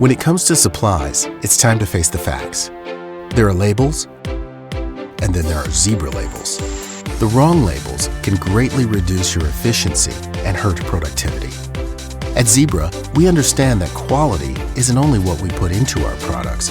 When it comes to supplies, it's time to face the facts. There are labels, and then there are zebra labels. The wrong labels can greatly reduce your efficiency and hurt productivity. At Zebra, we understand that quality isn't only what we put into our products,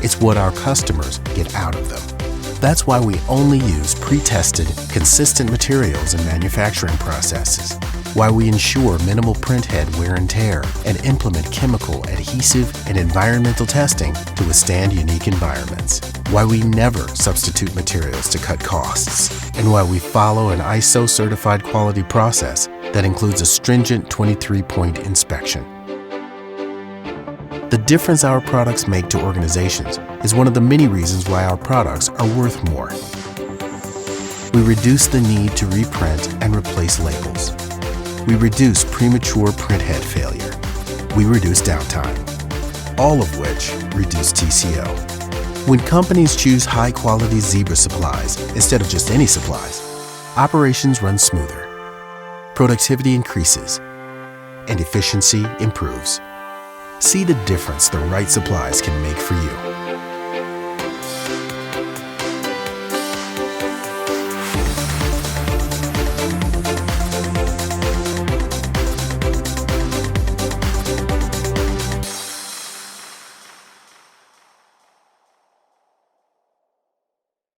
it's what our customers get out of them. That's why we only use pre-tested, consistent materials in manufacturing processes, why we ensure minimal printhead wear and tear, and implement chemical, adhesive, and environmental testing to withstand unique environments, why we never substitute materials to cut costs, and why we follow an ISO-certified quality process that includes a stringent 23-point inspection. The difference our products make to organizations is one of the many reasons why our products are worth more. We reduce the need to reprint and replace labels. We reduce premature printhead failure. We reduce downtime, all of which reduce TCO. When companies choose high-quality Zebra supplies instead of just any supplies, operations run smoother, productivity increases, and efficiency improves. See the difference the right supplies can make for you.